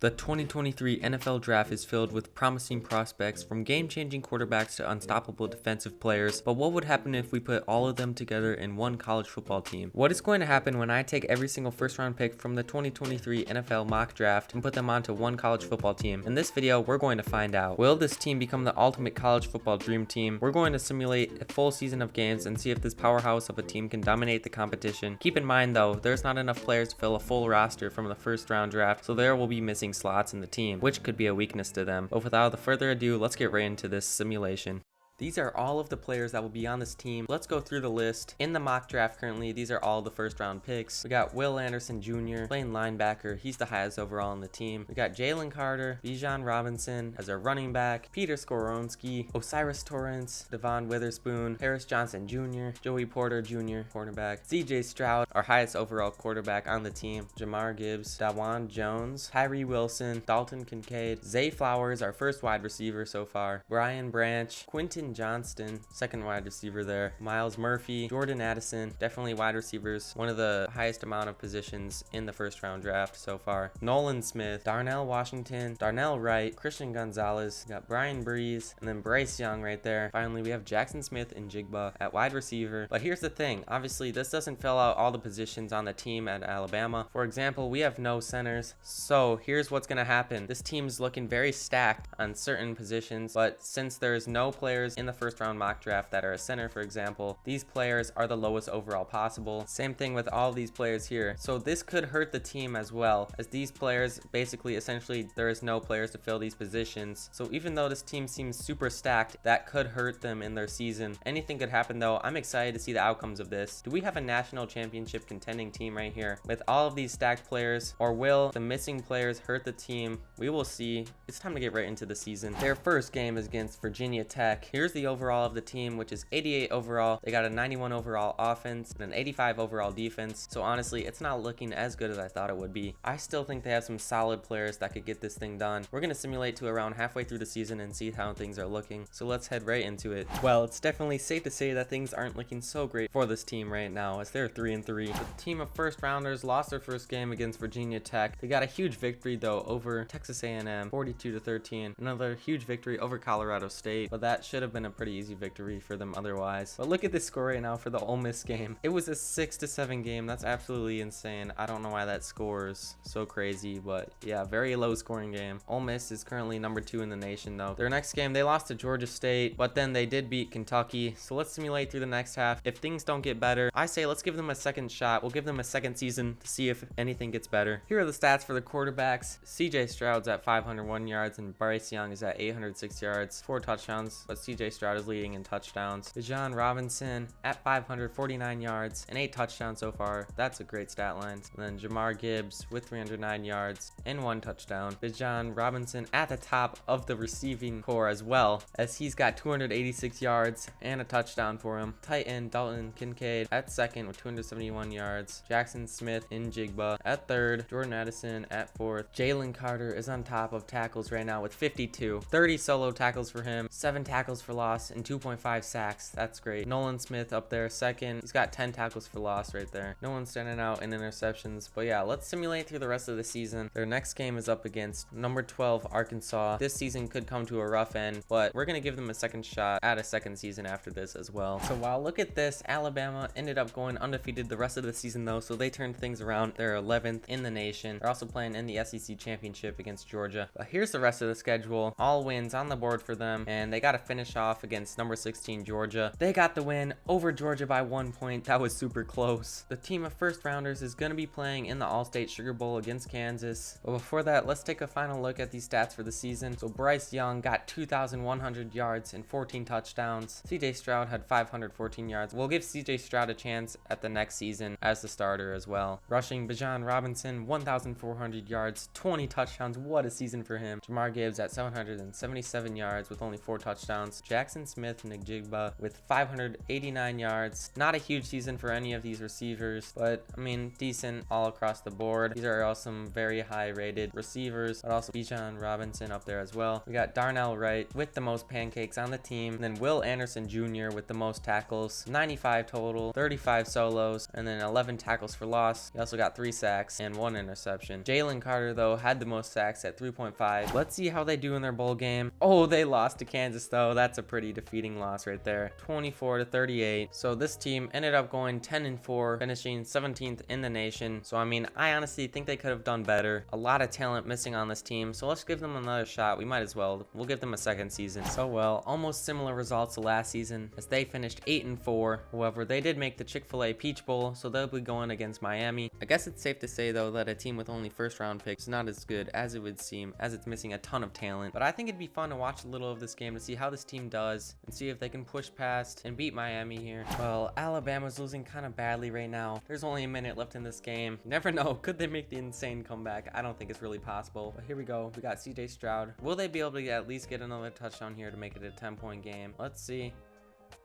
The 2023 NFL Draft is filled with promising prospects, from game-changing quarterbacks to unstoppable defensive players, but what would happen if we put all of them together in one college football team? What is going to happen when I take every single first-round pick from the 2023 NFL mock draft and put them onto one college football team? In this video, we're going to find out. Will this team become the ultimate college football dream team? We're going to simulate a full season of games and see if this powerhouse of a team can dominate the competition. Keep in mind though, there's not enough players to fill a full roster from the first-round draft, so there will be missing slots in the team, which could be a weakness to them. But without further ado, let's get right into this simulation. These are all of the players that will be on this team. Let's go through the list. In the mock draft currently, these are all the first round picks. We got Will Anderson Jr., playing linebacker. He's the highest overall on the team. We got Jalen Carter, Bijan Robinson as our running back, Peter Skoronski, Osiris Torrance, Devon Witherspoon, Harris Johnson Jr., Joey Porter Jr., cornerback, CJ Stroud, our highest overall quarterback on the team, Jamar Gibbs, Dawan Jones, Tyree Wilson, Dalton Kincaid, Zay Flowers, our first wide receiver so far, Brian Branch, Quinton Johnston, second wide receiver there, Miles Murphy, Jordan Addison, definitely wide receivers, one of the highest amount of positions in the first round draft so far. Nolan Smith, Darnell Washington, Darnell Wright, Christian Gonzalez, got Brian Breeze, and then Bryce Young right there. Finally, we have Jackson Smith and Jigba at wide receiver. But here's the thing, obviously this doesn't fill out all the positions on the team at Alabama. For example, we have no centers, so here's what's gonna happen. This team's looking very stacked on certain positions, but since there's no players in the first round mock draft that are a center, for example, these players are the lowest overall possible. Same thing with all these players here. So this could hurt the team as well, as these players basically essentially there is no players to fill these positions. So even though this team seems super stacked, that could hurt them in their season. Anything could happen though. I'm excited to see the outcomes of this. Do we have a national championship contending team right here with all of these stacked players, or will the missing players hurt the team? We will see. It's time to get right into the season. Their first game is against Virginia Tech. Here's the overall of the team, which is 88 overall. They got a 91 overall offense and an 85 overall defense. So honestly, it's not looking as good as I thought it would be. I still think they have some solid players that could get this thing done. We're going to simulate to around halfway through the season and see how things are looking. So let's head right into it. Well, it's definitely safe to say that things aren't looking so great for this team right now, as they're 3-3. The team of first rounders lost their first game against Virginia Tech. They got a huge victory though over Texas A&M, 42-13. Another huge victory over Colorado State, but that should have been a pretty easy victory for them otherwise. But look at this score right now for the Ole Miss game. It was a 6-7 game. That's absolutely insane. I don't know why that scores so crazy, but yeah, very low scoring game. Ole Miss is currently number 2 in the nation though. Their next game, they lost to Georgia State, but then they did beat Kentucky. So let's simulate through the next half. If things don't get better, I say let's give them a second shot. We'll give them a second season to see if anything gets better. Here are the stats for the quarterbacks. CJ Stroud's at 501 yards and Bryce Young is at 806 yards, 4 touchdowns, but CJ Stroud is leading in touchdowns. Bijan Robinson at 549 yards and 8 touchdowns so far. That's a great stat line. And then Jamar Gibbs with 309 yards and 1 touchdown. Bijan Robinson at the top of the receiving core as well, as he's got 286 yards and a touchdown for him. Tight end Dalton Kincaid at second with 271 yards. Jackson Smith in Jigba at third. Jordan Addison at fourth. Jalen Carter is on top of tackles right now with 52. 30 solo tackles for him, 7 tackles for loss, and 2.5 sacks. That's great. Nolan Smith up there second. He's got 10 tackles for loss right there. No one's standing out in interceptions. But yeah, let's simulate through the rest of the season. Their next game is up against number 12 Arkansas. This season could come to a rough end, but we're gonna give them a second shot at a second season after this as well. So wow, look at this. Alabama ended up going undefeated the rest of the season though, so they turned things around. They're 11th in the nation. They're also playing in the SEC championship against Georgia. But here's the rest of the schedule. All wins on the board for them, and they got to finish off against number 16 Georgia. They got the win over Georgia by 1 point. That was super close. The team of first rounders is going to be playing in the All-State Sugar Bowl against Kansas. But before that, let's take a final look at these stats for the season. So Bryce Young got 2,100 yards and 14 touchdowns. CJ Stroud had 514 yards. We'll give CJ Stroud a chance at the next season as the starter as well. Rushing, Bijan Robinson 1,400 yards, 20 touchdowns. What a season for him. Jamar Gibbs at 777 yards with only 4 touchdowns. Jackson Smith-Njigba with 589 yards. Not a huge season for any of these receivers, but I mean, decent all across the board. These are all some very high rated receivers, but also Bijan Robinson up there as well. We got Darnell Wright with the most pancakes on the team, and then Will Anderson Jr. with the most tackles, 95 total, 35 solos, and then 11 tackles for loss. He also got 3 sacks and 1 interception. Jalen Carter, though, had the most sacks at 3.5. Let's see how they do in their bowl game. Oh, they lost to Kansas, though. That's a pretty defeating loss right there, 24-38. So this team ended up going 10-4, finishing 17th in the nation. So I mean, I honestly think they could have done better. A lot of talent missing on this team, so let's give them another shot. We might as well. We'll give them a second season. So well, almost similar results to last season as they finished 8-4. However, they did make the Chick-fil-A Peach Bowl, so they'll be going against Miami. I guess it's safe to say though that a team with only first round picks is not as good as it would seem, as it's missing a ton of talent. But I think it'd be fun to watch a little of this game to see how this team does and see if they can push past and beat Miami here. Well, Alabama's losing kind of badly right now. There's only a minute left in this game. You never know, could they make the insane comeback? I don't think it's really possible, but here we go. We got CJ Stroud. Will they be able to at least get another touchdown here to make it a 10-point game? Let's see.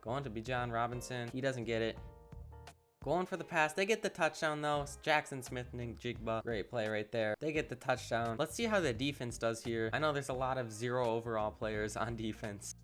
Going to Bijan Robinson. He doesn't get it. Going for the pass. They get the touchdown though. It's Jackson Smith-Njigba. Great play right there. They get the touchdown. Let's see how the defense does here. I know there's a lot of 0 overall players on defense.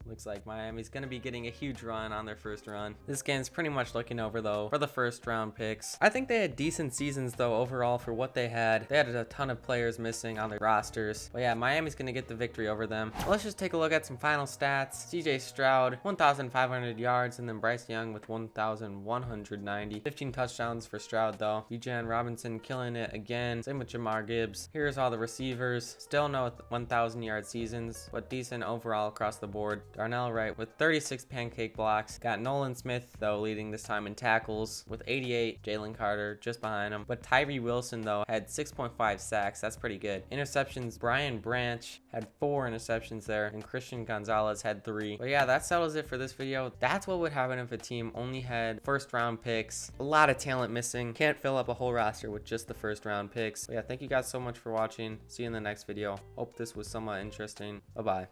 Looks like Miami's going to be getting a huge run on their first run. This game's pretty much looking over, though, for the first round picks. I think they had decent seasons, though, overall for what they had. They had a ton of players missing on their rosters. But yeah, Miami's going to get the victory over them. Let's just take a look at some final stats. CJ Stroud, 1,500 yards, and then Bryce Young with 1,190. 15 touchdowns for Stroud, though. Bijan Robinson killing it again. Same with Jamar Gibbs. Here's all the receivers. Still no 1,000-yard seasons, but decent overall across the board. Darnell Wright with 36 pancake blocks. Got Nolan Smith, though, leading this time in tackles with 88. Jalen Carter just behind him. But Tyree Wilson, though, had 6.5 sacks. That's pretty good. Interceptions, Brian Branch had 4 interceptions there, and Christian Gonzalez had 3. But yeah, that settles it for this video. That's what would happen if a team only had first round picks. A lot of talent missing. Can't fill up a whole roster with just the first round picks. But yeah, thank you guys so much for watching. See you in the next video. Hope this was somewhat interesting. Bye-bye.